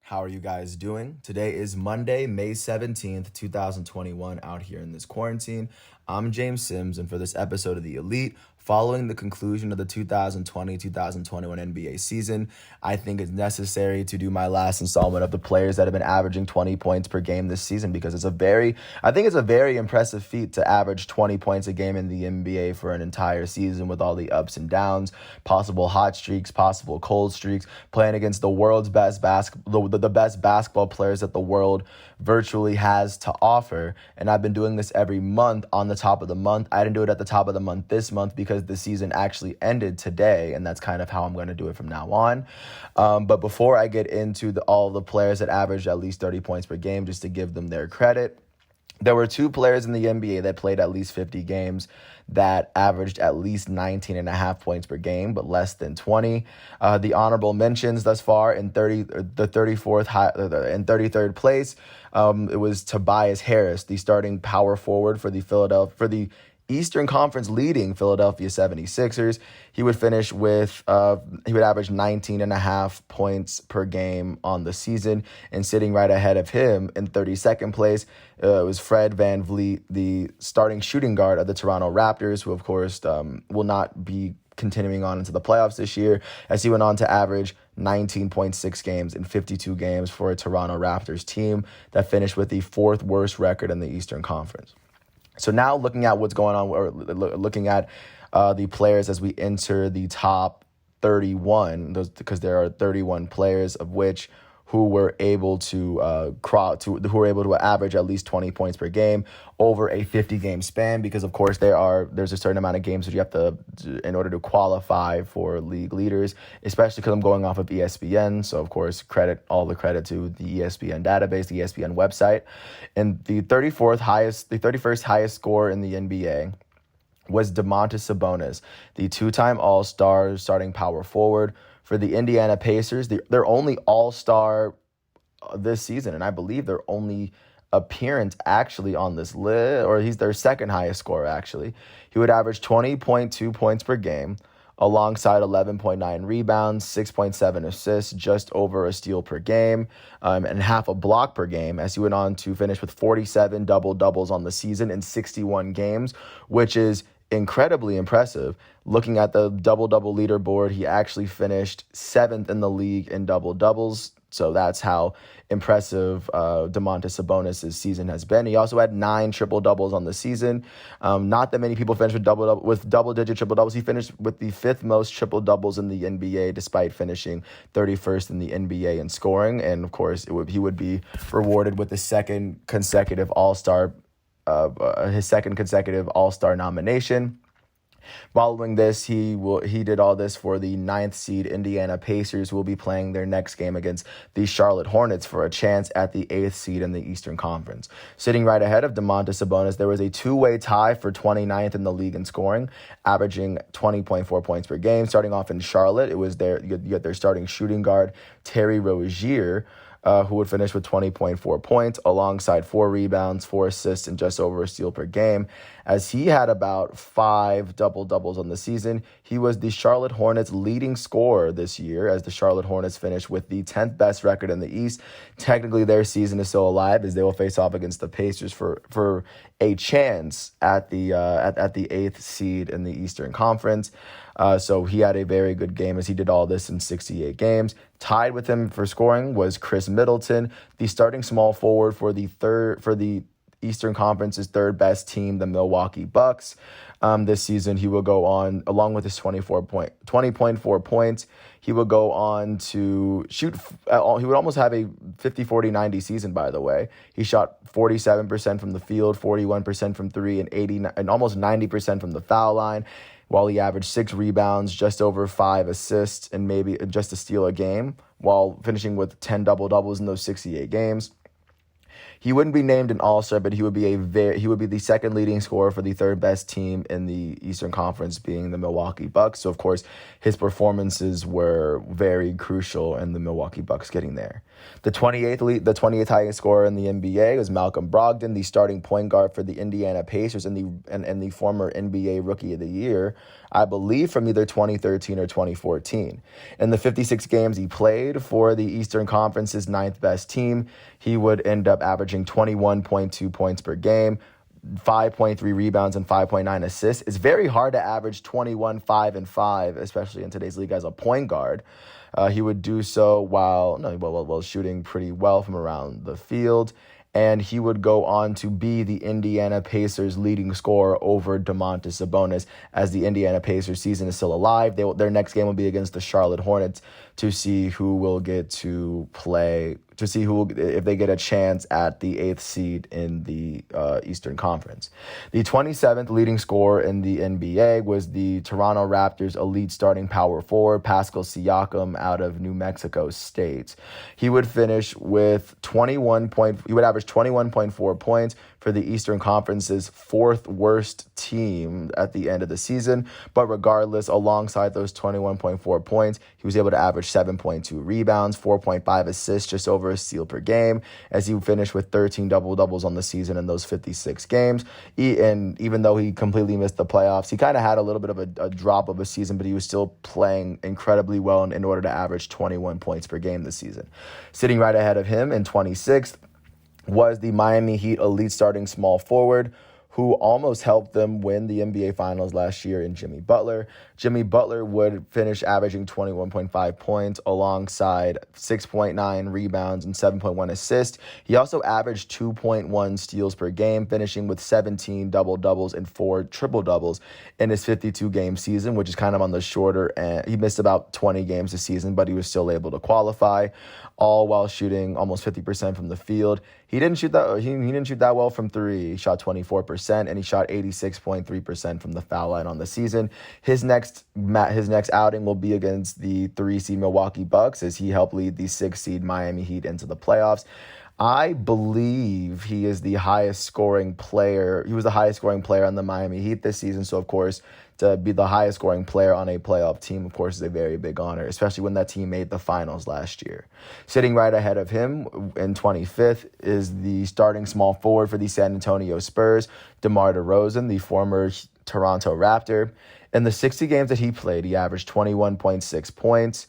How are you guys doing? Today is Monday, May 17th, 2021, out here in this quarantine. I'm James Sims, and for this episode of The Elite, following the conclusion of the 2020-2021 NBA season, I think it's necessary to do my last installment of the players that have been averaging 20 points per game this season, because it's a very impressive feat to average 20 points a game in the NBA for an entire season with all the ups and downs, possible hot streaks, possible cold streaks, playing against the world's best the best basketball players that the world virtually has to offer. And I've been doing this every month on the top of the month. I didn't do it at the top of the month this month because the season actually ended today, and that's kind of how I'm going to do it from now on. But before I get into all the players that averaged at least 30 points per game, just to give them their credit, there were two players in the NBA that played at least 50 games that averaged at least 19 and a half points per game, but less than 20. The honorable mentions thus far in 33rd place, it was Tobias Harris, the starting power forward for the Eastern Conference leading Philadelphia 76ers. He would finish with, he would average 19 and a half points per game on the season. And sitting right ahead of him in 32nd place, it was Fred VanVleet, the starting shooting guard of the Toronto Raptors, who of course will not be continuing on into the playoffs this year, as he went on to average 19.6 games in 52 games for a Toronto Raptors team that finished with the fourth worst record in the Eastern Conference. So now looking at what's going on, or looking at the players as we enter the top 31, because there are 31 players of which who were able to average at least 20 points per game over a 50-game span, because of course there's a certain amount of games that you have to, in order to qualify for league leaders, especially because I'm going off of ESPN. So of course, all the credit to the ESPN database, the ESPN website. And the 31st highest scorer in the NBA was Monte Sabonis, the two-time All-Star starting power forward for the Indiana Pacers. Their only All-Star this season, and I believe their only appearance actually on this list, or he's their second highest scorer actually. He would average 20.2 points per game, alongside 11.9 rebounds, 6.7 assists, just over a steal per game, and half a block per game, as he went on to finish with 47 double-doubles on the season in 61 games, which is incredibly impressive. Looking at the double-double leaderboard, he actually finished 7th in the league in double-doubles. So that's how impressive Domantas Sabonis' season has been. He also had 9 triple-doubles on the season. Not that many people finished with double-digit triple-doubles. He finished with the 5th most triple-doubles in the NBA, despite finishing 31st in the NBA in scoring. And of course, he would be rewarded with his second consecutive All-Star nomination. Following this, he did all this for the 9th seed Indiana Pacers, who will be playing their next game against the Charlotte Hornets for a chance at the 8th seed in the Eastern Conference. Sitting right ahead of Domantas Sabonis, there was a two-way tie for 29th in the league in scoring, averaging 20.4 points per game. Starting off in Charlotte, it was you had their starting shooting guard, Terry Rozier, who would finish with 20.4 points, alongside 4 rebounds, 4 assists, and just over a steal per game. As he had about 5 double-doubles on the season, he was the Charlotte Hornets' leading scorer this year, as the Charlotte Hornets finished with the 10th best record in the East. Technically, their season is still alive, as they will face off against the Pacers for a chance at the 8th seed in the Eastern Conference. So he had a very good game, as he did all this in 68 games. Tied with him for scoring was Chris Middleton, the starting small forward for the Eastern Conference's third best team, the Milwaukee Bucks. This season, he will go on, along with his 20.4 points, he will go on to shoot. He would almost have a 50-40-90 season, by the way. He shot 47% from the field, 41% from three, and almost 90% from the foul line, while he averaged 6 rebounds, just over 5 assists, and maybe just a steal a game, while finishing with 10 double-doubles in those 68 games. He wouldn't be named an All-Star, but he would be the second leading scorer for the third best team in the Eastern Conference, being the Milwaukee Bucks. So of course, his performances were very crucial in the Milwaukee Bucks getting there. The 28th highest scorer in the NBA was Malcolm Brogdon, the starting point guard for the Indiana Pacers and the former NBA Rookie of the Year, I believe from either 2013 or 2014. In the 56 games he played for the Eastern Conference's ninth best team, he would end up averaging 21.2 points per game, 5.3 rebounds, and 5.9 assists. It's very hard to average 21, 5, and 5, especially in today's league as a point guard. He would do so while shooting pretty well from around the field. And he would go on to be the Indiana Pacers' leading scorer over Monte Sabonis, as the Indiana Pacers season is still alive. Their next game will be against the Charlotte Hornets to see who will get to play, to see if they get a chance at the 8th seed in the Eastern Conference. The 27th leading scorer in the NBA was the Toronto Raptors' elite starting power forward, Pascal Siakam, out of New Mexico State. He would finish with he would average 21.4 points for the Eastern Conference's fourth worst team at the end of the season. But regardless, alongside those 21.4 points, he was able to average 7.2 rebounds, 4.5 assists, just over a steal per game, as he finished with 13 double-doubles on the season in those 56 games. And even though he completely missed the playoffs, he kind of had a little bit of a drop of a season, but he was still playing incredibly well in order to average 21 points per game this season. Sitting right ahead of him in 26th was the Miami Heat elite starting small forward, who almost helped them win the NBA Finals last year in Jimmy Butler. Jimmy Butler would finish averaging 21.5 points alongside 6.9 rebounds and 7.1 assists. He also averaged 2.1 steals per game, finishing with 17 double-doubles and 4 triple-doubles in his 52-game season, which is kind of on the shorter end. He missed about 20 games this season, but he was still able to qualify, all while shooting almost 50% from the field. He didn't shoot that well from three. He shot 24%, and he shot 86.3% from the foul line on the season. His next outing will be against the 3-seed Milwaukee Bucks, as he helped lead the 6-seed Miami Heat into the playoffs. I believe he is the highest scoring player. He was the highest scoring player on the Miami Heat this season. So, of course, to be the highest scoring player on a playoff team, of course, is a very big honor, especially when that team made the finals last year. Sitting right ahead of him in 25th is the starting small forward for the San Antonio Spurs, DeMar DeRozan, the former Toronto Raptor. In the 60 games that he played, he averaged 21.6 points,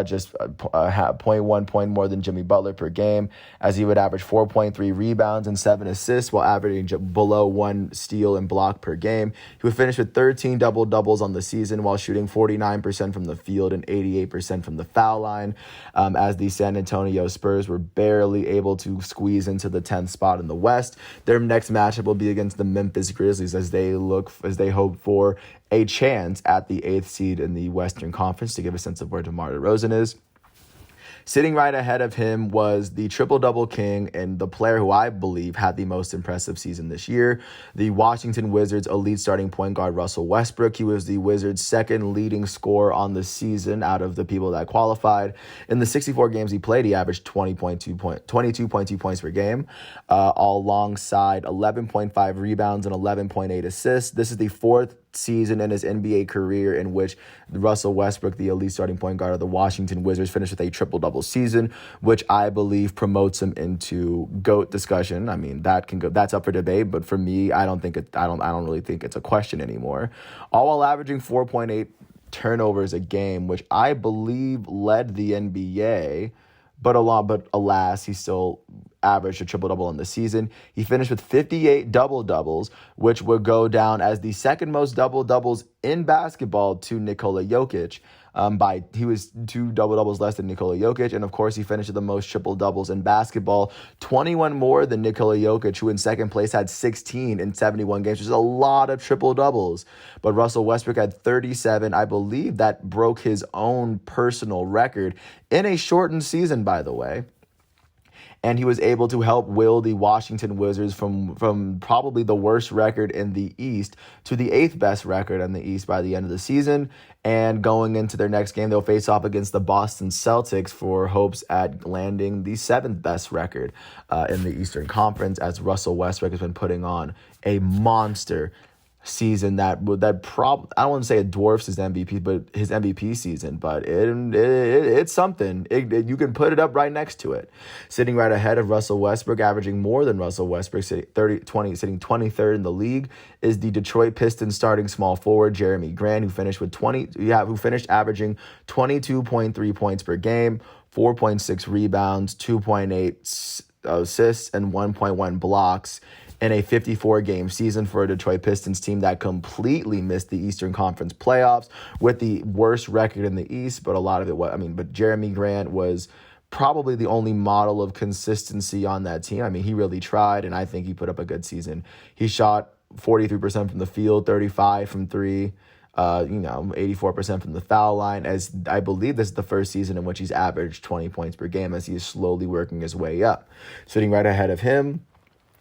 just 0.1 point more than Jimmy Butler per game, as he would average 4.3 rebounds and 7 assists while averaging below 1 steal and block per game. He would finish with 13 double-doubles on the season while shooting 49% from the field and 88% from the foul line, as the San Antonio Spurs were barely able to squeeze into the 10th spot in the West. Their next matchup will be against the Memphis Grizzlies, as they hope for a chance at the 8th seed in the Western Conference, to give a sense of where DeMar DeRozan is. Sitting right ahead of him was the triple-double king and the player who I believe had the most impressive season this year, the Washington Wizards' elite starting point guard Russell Westbrook. He was the Wizards' second leading scorer on the season out of the people that qualified. In the 64 games he played, he averaged 22.2 points per game, alongside 11.5 rebounds and 11.8 assists. This is the fourth season in his NBA career in which Russell Westbrook, the elite starting point guard of the Washington Wizards, finished with a triple-double season, which I believe promotes him into GOAT discussion. I mean, that's up for debate, but for me, I don't really think it's a question anymore. All while averaging 4.8 turnovers a game, which I believe led the NBA. But alas, he still averaged a triple-double in the season. He finished with 58 double-doubles, which would go down as the second most double-doubles in basketball to Nikola Jokic. He was 2 double-doubles less than Nikola Jokic, and of course he finished with the most triple-doubles in basketball, 21 more than Nikola Jokic, who in second place had 16 in 71 games, which is a lot of triple-doubles. But Russell Westbrook had 37. I believe that broke his own personal record in a shortened season, by the way. And he was able to help will the Washington Wizards from probably the worst record in the East to the 8th best record in the East by the end of the season. And going into their next game, they'll face off against the Boston Celtics for hopes at landing the 7th best record in the Eastern Conference, as Russell Westbrook has been putting on a monster season I don't want to say it dwarfs his MVP, but his MVP season, but it's something. You can put it up right next to it. Sitting right ahead of Russell Westbrook, averaging more than Russell Westbrook, sitting 23rd in the league, is the Detroit Pistons starting small forward Jeremy Grant, who finished averaging 22.3 points per game, 4.6 rebounds, 2.8 assists, and 1.1 blocks in a 54-game season for a Detroit Pistons team that completely missed the Eastern Conference playoffs with the worst record in the East. But a lot of it but Jeremy Grant was probably the only model of consistency on that team. I mean, he really tried, and I think he put up a good season. He shot 43% from the field, 35% from three, 84% from the foul line, as I believe this is the first season in which he's averaged 20 points per game as he is slowly working his way up. Sitting right ahead of him,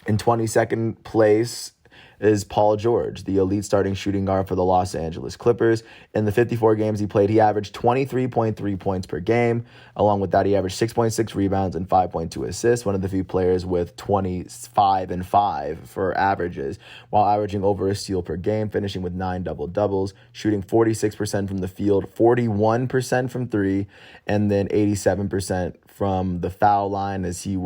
in 22nd place is Paul George, the elite starting shooting guard for the Los Angeles Clippers. In the 54 games he played, he averaged 23.3 points per game. Along with that, he averaged 6.6 rebounds and 5.2 assists, one of the few players with 25 and 5 for averages, while averaging over a steal per game, finishing with 9 double-doubles, shooting 46% from the field, 41% from three, and then 87% from the foul line, as he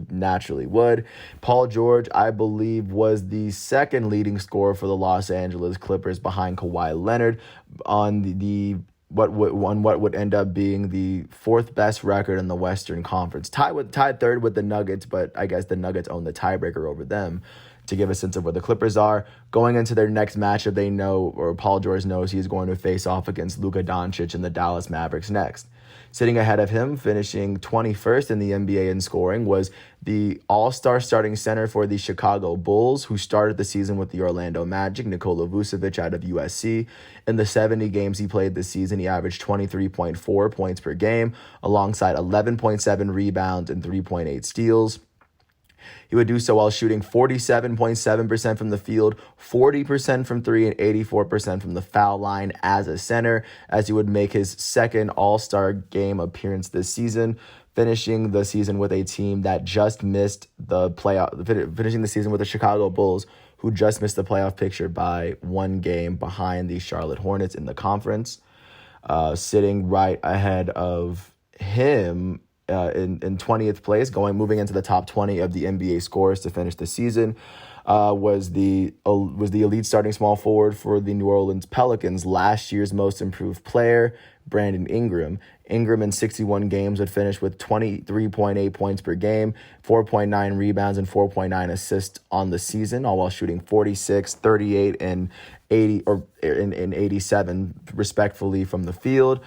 naturally would. Paul George, I believe, was the second leading scorer for the Los Angeles Clippers behind Kawhi Leonard on what would end up being the 4th best record in the Western Conference. Tied third with the Nuggets, but I guess the Nuggets own the tiebreaker over them. To give a sense of where the Clippers are going into their next matchup, Paul George knows he's going to face off against Luka Doncic and the Dallas Mavericks next. Sitting ahead of him, finishing 21st in the NBA in scoring, was the all-star starting center for the Chicago Bulls, who started the season with the Orlando Magic, Nikola Vucevic out of USC. In the 70 games he played this season, he averaged 23.4 points per game, alongside 11.7 rebounds and 3.8 steals. He would do so while shooting 47.7% from the field, 40% from three, and 84% from the foul line as a center, as he would make his second All-Star game appearance this season, finishing the season with a team that just missed the playoff, finishing the season with the Chicago Bulls, who just missed the playoff picture by 1 game behind the Charlotte Hornets in the conference. Sitting right ahead of him, in 20th place, moving into the top 20 of the NBA scorers to finish the season, was the elite starting small forward for the New Orleans Pelicans, last year's most improved player, Brandon Ingram. Ingram in 61 games would finish with 23.8 points per game, 4.9 rebounds, and 4.9 assists on the season, all while shooting 46, 38, and 87 respectfully from the field.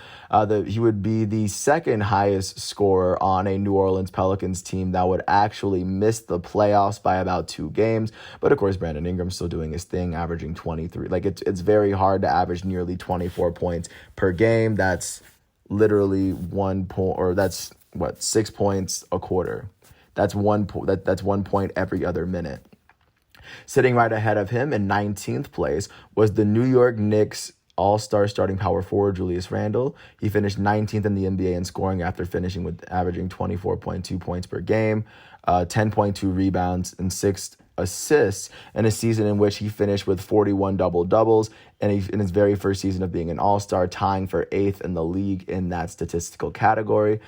He would be the second highest scorer on a New Orleans Pelicans team that would actually miss the playoffs by about 2 games. But of course, Brandon Ingram's still doing his thing, averaging 23. It's very hard to average nearly 24 points per game. That's literally 1 point, or that's 6 points a quarter. That's 1 point. That's 1 point every other minute. Sitting right ahead of him in 19th place was the New York Knicks all-star starting power forward Julius Randle. He finished 19th in the NBA in scoring after finishing with averaging 24.2 points per game, 10.2 rebounds, and 6 assists in a season in which he finished with 41 double-doubles in his very first season of being an all-star, tying for 8th in the league in that statistical category.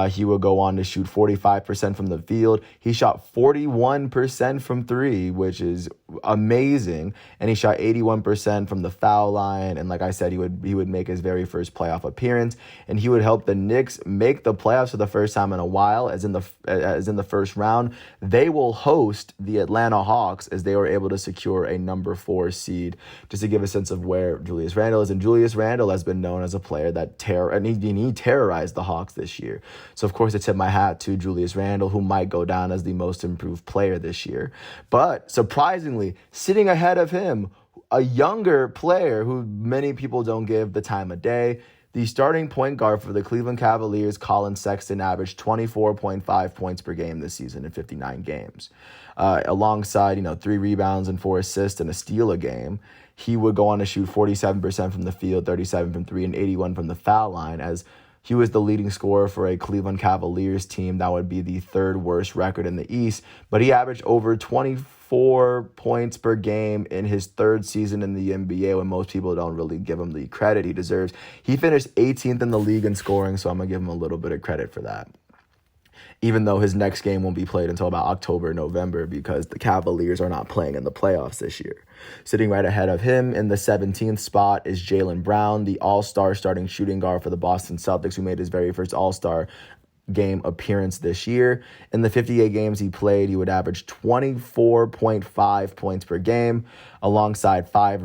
He would go on to shoot 45% from the field. He shot 41% from three, which is amazing, and he shot 81% from the foul line. And like I said, he would make his very first playoff appearance, and he would help the Knicks make the playoffs for the first time in a while. As in the first round, they will host the Atlanta Hawks, as they were able to secure a number 4 seed. Just to give a sense of where Julius Randle is, and Julius Randle has been known as a player that he terrorized the Hawks this year. So of course I tip my hat to Julius Randle, who might go down as the most improved player this year. But surprisingly, sitting ahead of him, a younger player who many people don't give the time of day, The starting point guard for the Cleveland Cavaliers, Colin Sexton, averaged 24.5 points per game this season in 59 games. Alongside, 3 rebounds and 4 assists and a steal a game, he would go on to shoot 47% from the field, 37 from 3, and 81 from the foul line, as he was the leading scorer for a Cleveland Cavaliers team. That would be the third worst record in the East, but he averaged over 24 points per game in his third season in the NBA, when most people don't really give him the credit he deserves. He finished 18th in the league in scoring, so I'm going to give him a little bit of credit for that, even though his next game won't be played until about October, November, because the Cavaliers are not playing in the playoffs this year. Sitting right ahead of him in the 17th spot is Jalen Brown, the all-star starting shooting guard for the Boston Celtics, who made his very first all-star game appearance this year. In the 58 games he played, he would average 24.5 points per game, alongside 6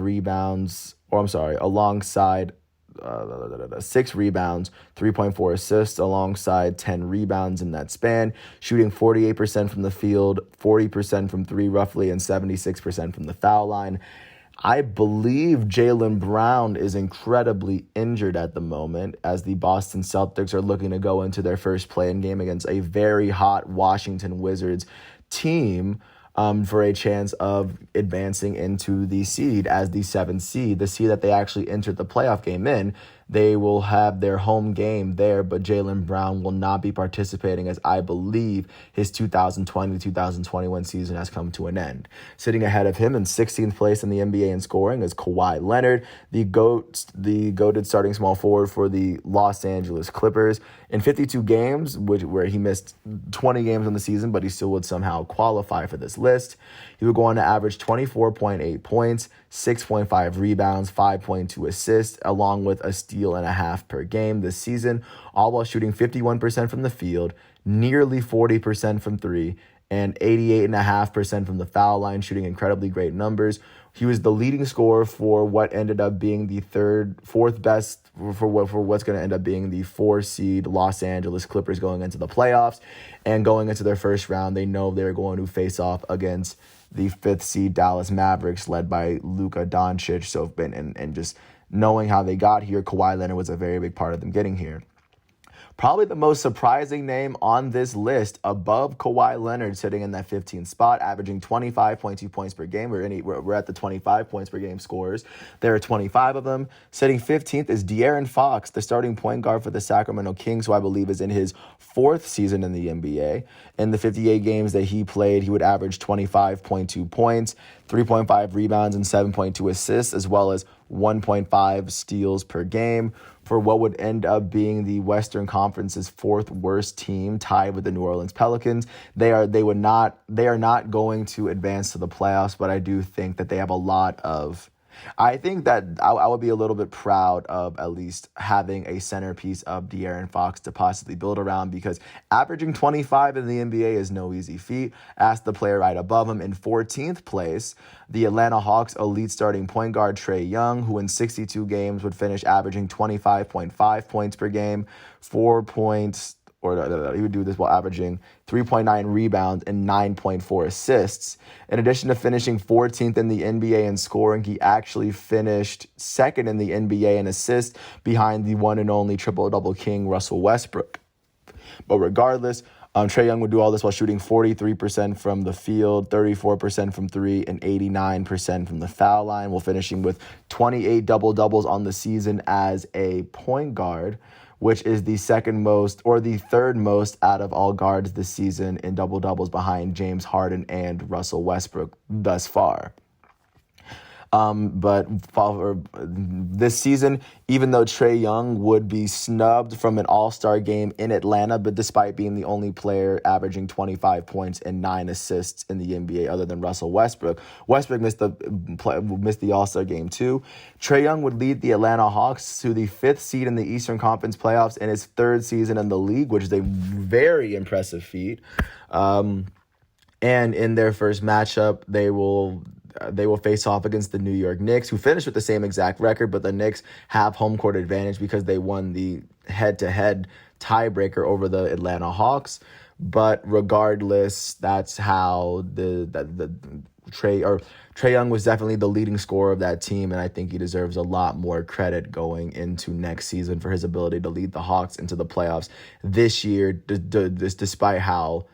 rebounds, 3.4 assists, alongside 10 rebounds in that span, shooting 48% from the field, 40% from 3 roughly, and 76% from the foul line. I believe Jalen Brown is incredibly injured at the moment, as the Boston Celtics are looking to go into their first play-in game against a very hot Washington Wizards team, for a chance of advancing into the seed as the 7th seed, the seed that they actually entered the playoff game in. They will have their home game there, but Jalen Brown will not be participating, as I believe his 2020-2021 season has come to an end. Sitting ahead of him in 16th place in the NBA in scoring is Kawhi Leonard, the goated starting small forward for the Los Angeles Clippers. In 52 games, where he missed 20 games in the season, but he still would somehow qualify for this list, he would go on to average 24.8 points, 6.5 rebounds, 5.2 assists, along with a steal and a half per game this season, all while shooting 51% from the field, nearly 40% from 3, and 88.5% from the foul line, shooting incredibly great numbers. He was the leading scorer for what ended up being the fourth best for what's going to end up being the 4 seed Los Angeles Clippers going into the playoffs. And going into their first round, they know they're going to face off against the 5th seed Dallas Mavericks, led by Luka Doncic. So, and just knowing how they got here, Kawhi Leonard was a very big part of them getting here. Probably the most surprising name on this list, above Kawhi Leonard, sitting in that 15th spot, averaging 25.2 points per game. We're at the 25 points per game scores. There are 25 of them. Sitting 15th is Dieren Fox, the starting point guard for the Sacramento Kings, who I believe is in his 4th season in the NBA. In the 58 games that he played, he would average 25.2 points, 3.5 rebounds, and 7.2 assists, as well as 1.5 steals per game, for what would end up being the Western Conference's 4th worst team, tied with the New Orleans Pelicans. They are not going to advance to the playoffs, but I do think that they have a lot of. I think that I would be a little bit proud of at least having a centerpiece of Dieren Fox to possibly build around, because averaging 25 in the NBA is no easy feat. Ask the player right above him. In 14th place, the Atlanta Hawks elite starting point guard Trae Young, who in 62 games would finish averaging 25.5 points per game, 4 points, he would do this while averaging 3.9 rebounds and 9.4 assists. In addition to finishing 14th in the NBA in scoring, he actually finished 2nd in the NBA in assists, behind the one and only triple-double king Russell Westbrook. But regardless, Trae Young would do all this while shooting 43% from the field, 34% from 3, and 89% from the foul line, while finishing with 28 double-doubles on the season as a point guard, which is the second most or the third most out of all guards this season in double-doubles, behind James Harden and Russell Westbrook thus far. But for this season, even though Trae Young would be snubbed from an all-star game in Atlanta, but despite being the only player averaging 25 points and 9 assists in the NBA other than Russell Westbrook, missed the all-star game too. Trae Young would lead the Atlanta Hawks to the 5th seed in the Eastern Conference playoffs in his 3rd season in the league, which is a very impressive feat. And in their first matchup, they will face off against the New York Knicks, who finished with the same exact record, but the Knicks have home court advantage because they won the head-to-head tiebreaker over the Atlanta Hawks. But regardless, that's how the Trae Young was definitely the leading scorer of that team, and I think he deserves a lot more credit going into next season for his ability to lead the Hawks into the playoffs this year, despite how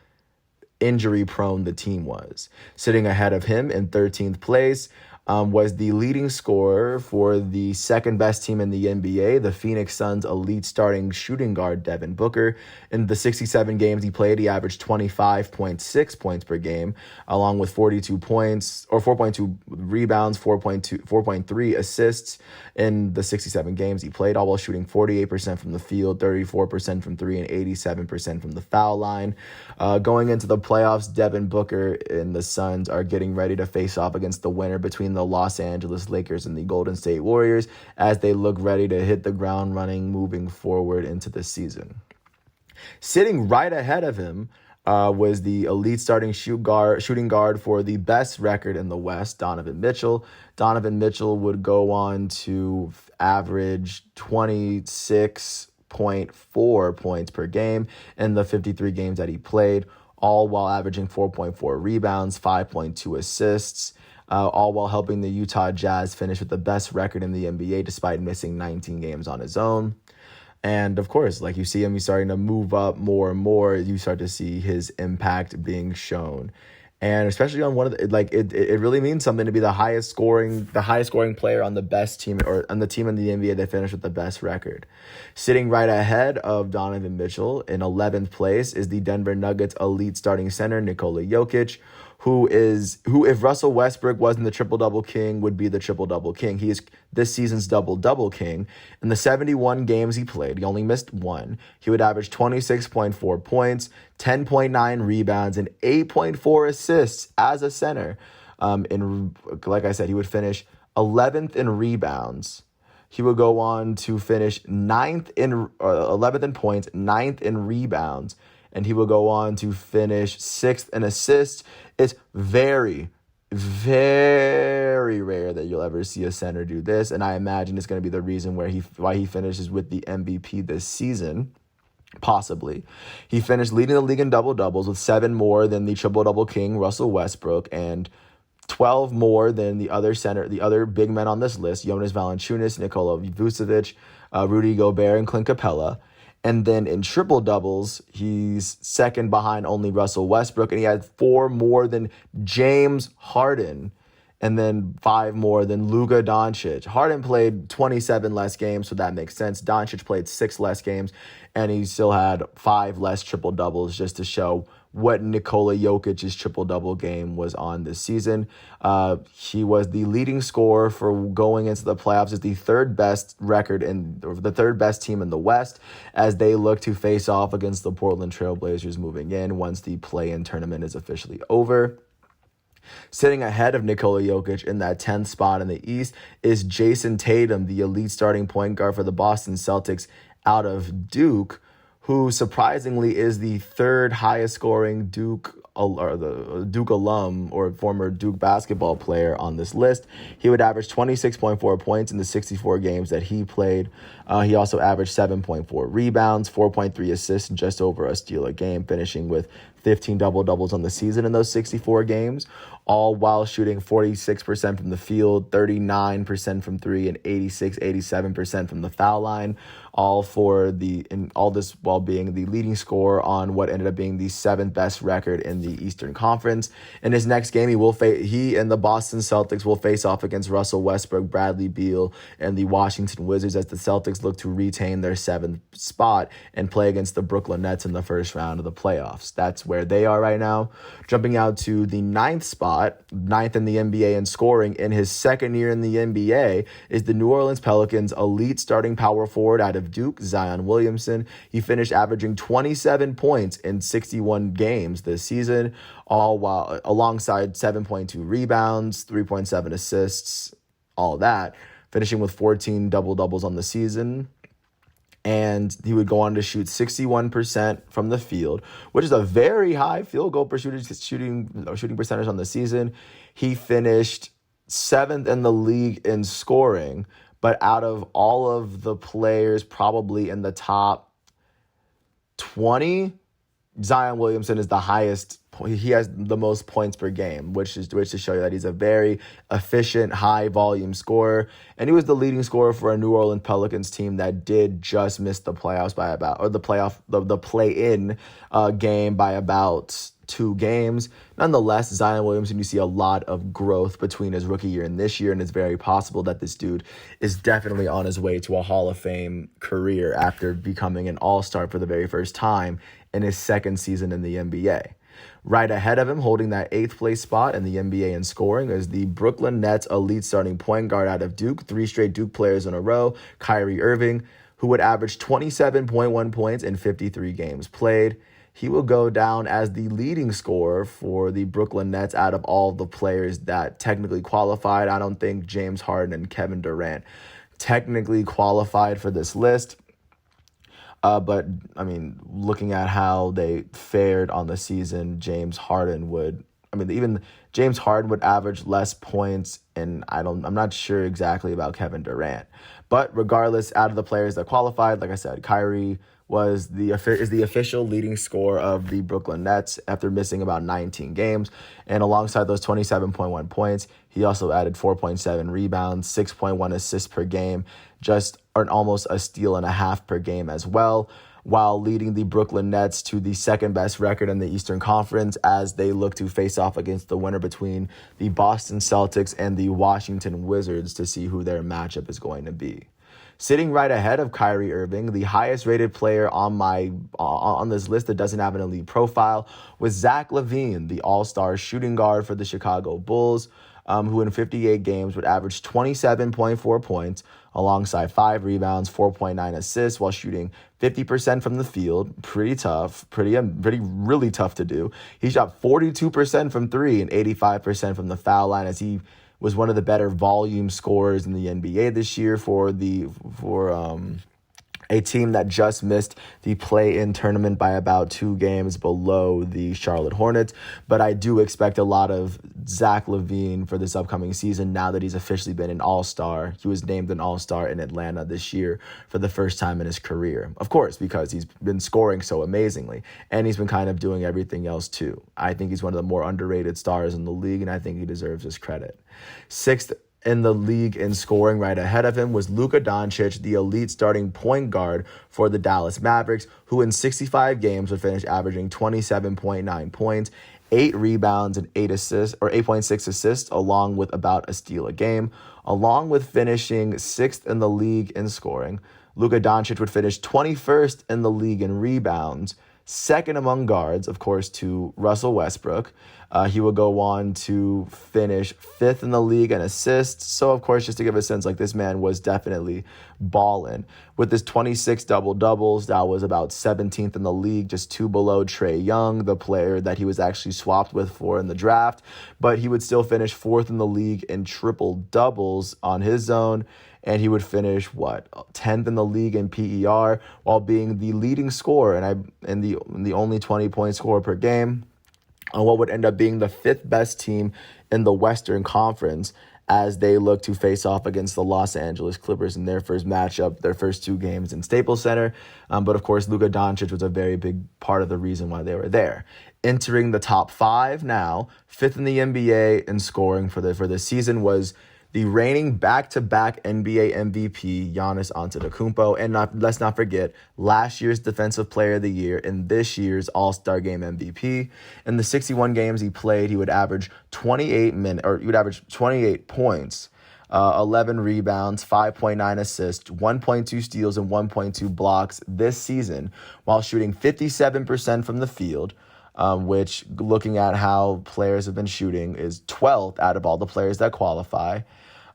injury-prone the team was. Sitting ahead of him in 13th place was the leading scorer for the second-best team in the NBA, the Phoenix Suns' elite starting shooting guard, Devin Booker. In the 67 games he played, he averaged 25.6 points per game, along with 42 points, or 4.2 rebounds, 4.3 assists in the 67 games he played, all while shooting 48% from the field, 34% from three, and 87% from the foul line. Going into the playoffs, Devin Booker and the Suns are getting ready to face off against the winner between the Los Angeles Lakers and the Golden State Warriors as they look ready to hit the ground running moving forward into the season. Sitting right ahead of him was the elite starting shooting guard for the best record in the West, Donovan Mitchell. Donovan Mitchell would go on to average 26.4 points per game in the 53 games that he played, all while averaging 4.4 rebounds, 5.2 assists, all while helping the Utah Jazz finish with the best record in the NBA despite missing 19 games on his own. And of course, like you see him, he's starting to move up more and more. You start to see his impact being shown. And especially on one of the, it really means something to be the highest scoring player on the best team, or on the team in the NBA that finished with the best record. Sitting right ahead of Donovan Mitchell in 11th place is the Denver Nuggets elite starting center, Nikola Jokic, who if Russell Westbrook wasn't the triple-double king, would be the triple-double king. He is this season's double-double king. In the 71 games he played, he only missed one. He would average 26.4 points, 10.9 rebounds, and 8.4 assists as a center. Like I said, he would finish 11th in rebounds. He would go on to finish 11th in points, 9th in rebounds, and he will go on to finish 6th in assists. It's very, very rare that you'll ever see a center do this, and I imagine it's going to be the reason why he finishes with the MVP this season. Possibly. He finished leading the league in double-doubles with 7 more than the triple-double king, Russell Westbrook, and 12 more than the other big men on this list, Jonas Valanciunas, Nikola Vucevic, Rudy Gobert, and Clint Capella. And then in triple-doubles, he's second behind only Russell Westbrook, and he had 4 more than James Harden, and then 5 more than Luka Doncic. Harden played 27 less games, so that makes sense. Doncic played 6 less games, and he still had 5 less triple-doubles, just to show what Nikola Jokic's triple-double game was on this season. He was the leading scorer for going into the playoffs as the third best team in the West, as they look to face off against the Portland Trailblazers moving in once the play-in tournament is officially over. Sitting ahead of Nikola Jokic in that 10th spot in the East is Jason Tatum, the elite starting point guard for the Boston Celtics out of Duke, who surprisingly is the third highest scoring Duke alum or former Duke basketball player on this list. He would average 26.4 points in the 64 games that he played. He also averaged 7.4 rebounds, 4.3 assists, and just over a steal a game, finishing with 15 double-doubles on the season in those 64 games, all while shooting 46% from the field, 39% from three, and 87% from the foul line, all this while being the leading scorer on what ended up being the 7th best record in the Eastern Conference. In his next game, he and the Boston Celtics will face off against Russell Westbrook, Bradley Beal, and the Washington Wizards as the Celtics look to retain their 7th spot and play against the Brooklyn Nets in the first round of the playoffs. That's where they are right now. Jumping out to the 9th spot, 9th in the NBA in scoring in his second year in the NBA, is the New Orleans Pelicans elite starting power forward out of Duke, Zion Williamson. He finished averaging 27 points in 61 games this season, all while alongside 7.2 rebounds, 3.7 assists, all that, finishing with 14 double-doubles on the season. And he would go on to shoot 61% from the field, which is a very high field goal shooting percentage on the season. He finished 7th in the league in scoring, but out of all of the players probably in the top 20, Zion Williamson is the highest. He has the most points per game, which to show you that he's a very efficient, high volume scorer. And he was the leading scorer for a New Orleans Pelicans team that did just miss the playoffs by about, or the play-in game by about 2 games. Nonetheless, Zion Williamson, you see a lot of growth between his rookie year and this year, and it's very possible that this dude is definitely on his way to a Hall of Fame career after becoming an all-star for the very first time in his second season in the NBA. Right ahead of him, holding that 8th place spot in the NBA in scoring, is the Brooklyn Nets elite starting point guard out of Duke, 3 straight Duke players in a row, Kyrie Irving, who would average 27.1 points in 53 games played. He will go down as the leading scorer for the Brooklyn Nets out of all the players that technically qualified. I don't think James Harden and Kevin Durant technically qualified for this list. But, I mean, looking at how they fared on the season, James Harden would average less points, and I'm not sure exactly about Kevin Durant. But regardless, out of the players that qualified, like I said, Kyrie is the official leading scorer of the Brooklyn Nets after missing about 19 games. And alongside those 27.1 points, he also added 4.7 rebounds, 6.1 assists per game, almost a steal and a half per game as well, while leading the Brooklyn Nets to the second best record in the Eastern Conference as they look to face off against the winner between the Boston Celtics and the Washington Wizards to see who their matchup is going to be. Sitting right ahead of Kyrie Irving, the highest rated player on this list that doesn't have an elite profile, was Zach LaVine, the all-star shooting guard for the Chicago Bulls, who in 58 games would average 27.4 points alongside 5 rebounds, 4.9 assists while shooting 50% from the field. Pretty tough, really tough to do. He shot 42% from 3 and 85% from the foul line as he was one of the better volume scorers in the NBA this year for a team that just missed the play-in tournament by about 2 games below the Charlotte Hornets. But I do expect a lot of Zach LaVine for this upcoming season now that he's officially been an all-star. He was named an all-star in Atlanta this year for the first time in his career. Of course, because he's been scoring so amazingly, and he's been kind of doing everything else too. I think he's one of the more underrated stars in the league, and I think he deserves his credit. 6th in the league in scoring, right ahead of him, was Luka Doncic, the elite starting point guard for the Dallas Mavericks, who in 65 games would finish averaging 27.9 points, 8 rebounds, and 8.6 assists, along with about a steal a game. Along with finishing 6th in the league in scoring, Luka Doncic would finish 21st in the league in rebounds, 2nd among guards, of course, to Russell Westbrook. He would go on to finish 5th in the league in assists. So, of course, just to give a sense, like, this man was definitely balling. With his 26 double-doubles, that was about 17th in the league, just 2 below Trae Young, the player that he was actually swapped with for in the draft. But he would still finish 4th in the league in triple-doubles on his own. And he would finish, 10th in the league in PER, while being the leading scorer and the only 20-point scorer per game on what would end up being the 5th best team in the Western Conference as they look to face off against the Los Angeles Clippers in their first matchup, their first 2 games in Staples Center. But, of course, Luka Doncic was a very big part of the reason why they were there. Entering the top 5 now, 5th in the NBA in scoring for the season was the reigning back-to-back NBA MVP, Giannis Antetokounmpo, and let's not forget last year's Defensive Player of the Year and this year's All-Star Game MVP. In the 61 games he played, he would average 28 points, 11 rebounds, 5.9 assists, 1.2 steals, and 1.2 blocks this season, while shooting 57% from the field. Which, looking at how players have been shooting, is 12th out of all the players that qualify.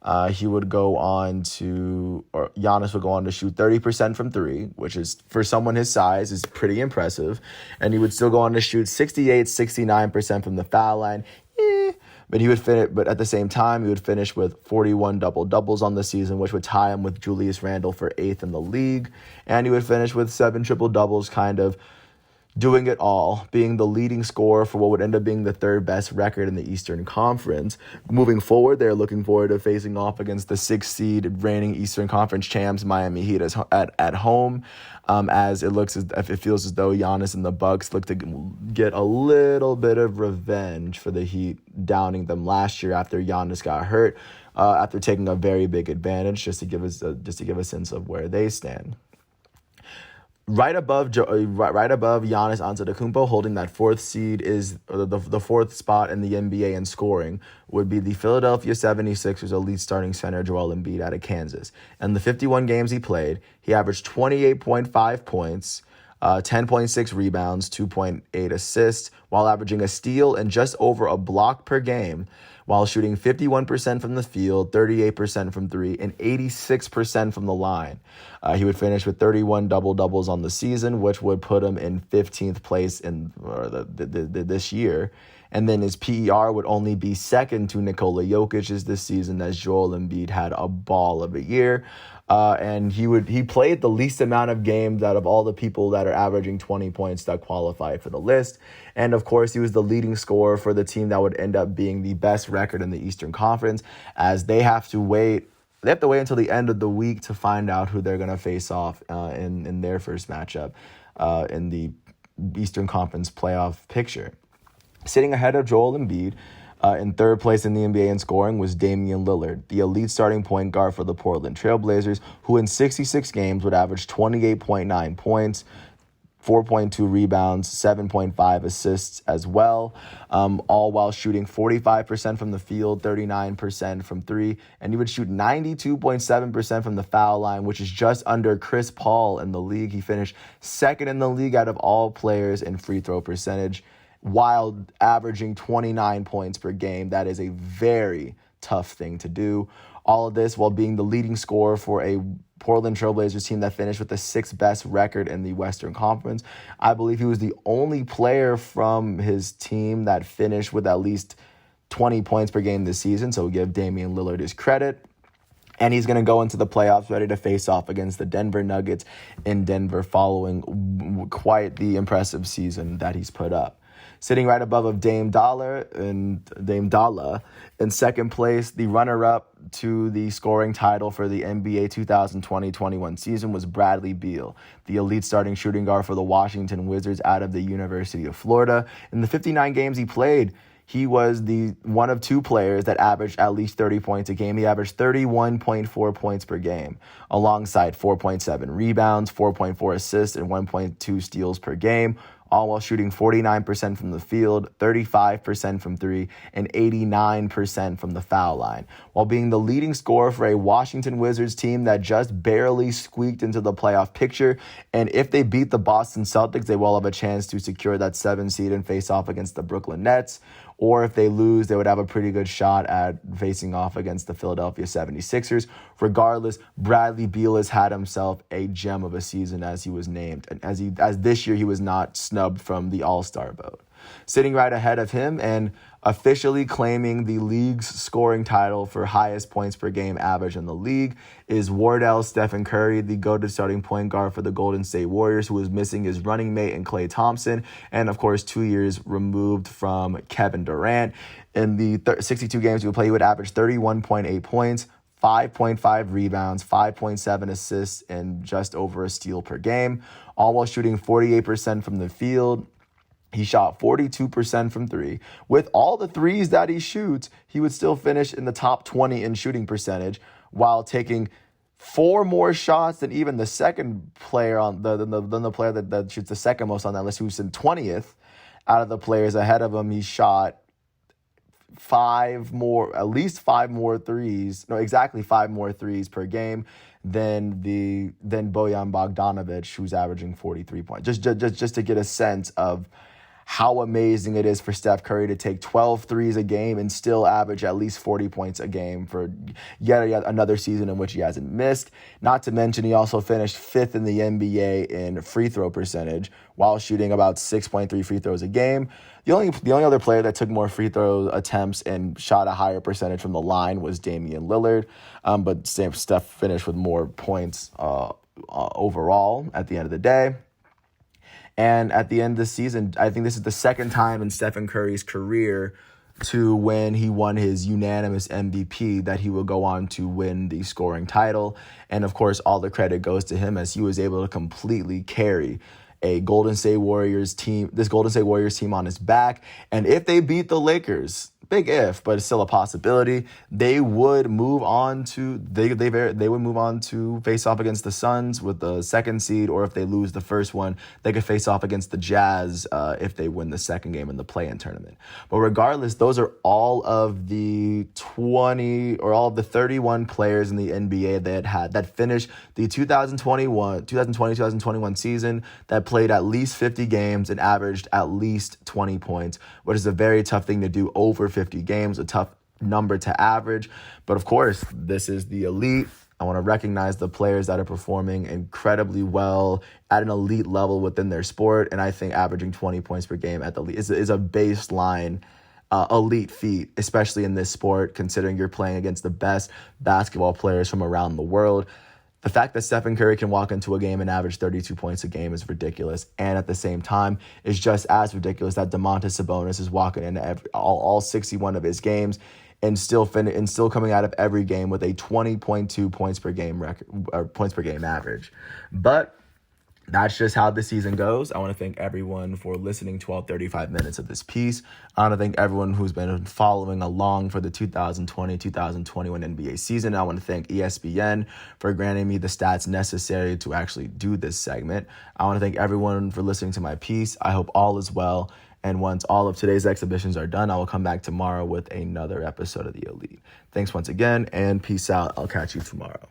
Giannis would go on to shoot 30% from 3, which is, for someone his size, is pretty impressive. And he would still go on to shoot 69% from the foul line. But at the same time, he would finish with 41 double-doubles on the season, which would tie him with Julius Randle for 8th in the league. And he would finish with 7 triple-doubles, kind of doing it all, being the leading scorer for what would end up being the third best record in the Eastern Conference. Moving forward, they're looking forward to facing off against the 6th seed reigning Eastern Conference champs Miami Heat at home, as it feels as though Giannis and the Bucks look to get a little bit of revenge for the Heat downing them last year after Giannis got hurt, after taking a very big advantage, just to give a sense of where they stand. Right above Giannis Antetokounmpo, holding that 4th seed is the 4th spot in the NBA in scoring, would be the Philadelphia 76ers elite starting center Joel Embiid out of Kansas. And the 51 games he played, he averaged 28.5 points, 10.6 rebounds, 2.8 assists, while averaging a steal and just over a block per game, while shooting 51% from the field, 38% from three, and 86% from the line. He would finish with 31 double-doubles on the season, which would put him in 15th place in this year. And then his PER would only be second to Nikola Jokic's this season, as Joel Embiid had a ball of a year. And he played the least amount of games out of all the people that are averaging 20 points that qualify for the list. And of course, he was the leading scorer for the team that would end up being the best record in the Eastern Conference, as they have to wait until the end of the week to find out who they're going to face off in their first matchup in the Eastern Conference playoff picture. Sitting ahead of Joel Embiid, in third place in the NBA in scoring, was Damian Lillard, the elite starting point guard for the Portland Trailblazers, who in 66 games would average 28.9 points, 4.2 rebounds, 7.5 assists as well, all while shooting 45% from the field, 39% from three, and he would shoot 92.7% from the foul line, which is just under Chris Paul in the league. He finished second in the league out of all players in free throw percentage, while averaging 29 points per game. That is a very tough thing to do. All of this while being the leading scorer for a Portland Trailblazers team that finished with the 6th best record in the Western Conference. I believe he was the only player from his team that finished with at least 20 points per game this season, so we'll give Damian Lillard his credit. And he's going to go into the playoffs ready to face off against the Denver Nuggets in Denver, following quite the impressive season that he's put up. Sitting right above Dame Dollar in second place, the runner-up to the scoring title for the NBA 2020-21 season was Bradley Beal, the elite starting shooting guard for the Washington Wizards out of the University of Florida. In the 59 games he played, he was the one of two players that averaged at least 30 points a game. He averaged 31.4 points per game, alongside 4.7 rebounds, 4.4 assists, and 1.2 steals per game, all while shooting 49% from the field, 35% from three, and 89% from the foul line, while being the leading scorer for a Washington Wizards team that just barely squeaked into the playoff picture. And if they beat the Boston Celtics, they will have a chance to secure that 7th seed and face off against the Brooklyn Nets. Or if they lose, they would have a pretty good shot at facing off against the Philadelphia 76ers. Regardless, Bradley Beal has had himself a gem of a season, as he was named. And as this year, he was not snubbed from the All-Star vote. Sitting right ahead of him and officially claiming the league's scoring title for highest points per game average in the league is Wardell Stephen Curry, the go-to starting point guard for the Golden State Warriors, who was missing his running mate in Klay Thompson, and of course 2 years removed from Kevin Durant. In the 62 games he would play, he would average 31.8 points, 5.5 rebounds, 5.7 assists, and just over a steal per game, all while shooting 48% from the field. He shot 42% from three. With all the threes that he shoots, he would still finish in the top 20 in shooting percentage, while taking 4 more shots than even the second player on the player that shoots the second most on that list, who's in 20th out of the players ahead of him. He shot 5 more threes per game than Bojan Bogdanovic, who's averaging 43 points. Just to get a sense of how amazing it is for Steph Curry to take 12 threes a game and still average at least 40 points a game for yet another season in which he hasn't missed. Not to mention, he also finished 5th in the NBA in free throw percentage while shooting about 6.3 free throws a game. The only other player that took more free throw attempts and shot a higher percentage from the line was Damian Lillard, but Steph finished with more points overall at the end of the day. And at the end of the season, I think this is the second time in Stephen Curry's career to when he won his unanimous MVP that he will go on to win the scoring title. And of course, all the credit goes to him as he was able to completely carry this Golden State Warriors team on his back. And if they beat the Lakers, big if, but it's still a possibility, they would move on to face off against the Suns with the second seed, or if they lose the first one, they could face off against the Jazz if they win the second game in the play-in tournament. But regardless, those are all of the 31 players in the NBA that finished the 2020-2021 season that played at least 50 games and averaged at least 20 points, which is a very tough thing to do over 50 games, a tough number to average. But of course, this is the elite. I want to recognize the players that are performing incredibly well at an elite level within their sport. And I think averaging 20 points per game at the elite is a baseline elite feat, especially in this sport, considering you're playing against the best basketball players from around the world. The fact that Stephen Curry can walk into a game and average 32 points a game is ridiculous. And at the same time, it's just as ridiculous that Monte Sabonis is walking into all 61 of his games and still coming out of every game with a 20.2 points per game average. But that's just how the season goes. I want to thank everyone for listening to all 35 minutes of this piece. I want to thank everyone who's been following along for the 2020-2021 NBA season. I want to thank ESPN for granting me the stats necessary to actually do this segment. I want to thank everyone for listening to my piece. I hope all is well. And once all of today's exhibitions are done, I will come back tomorrow with another episode of The Elite. Thanks once again, and peace out. I'll catch you tomorrow.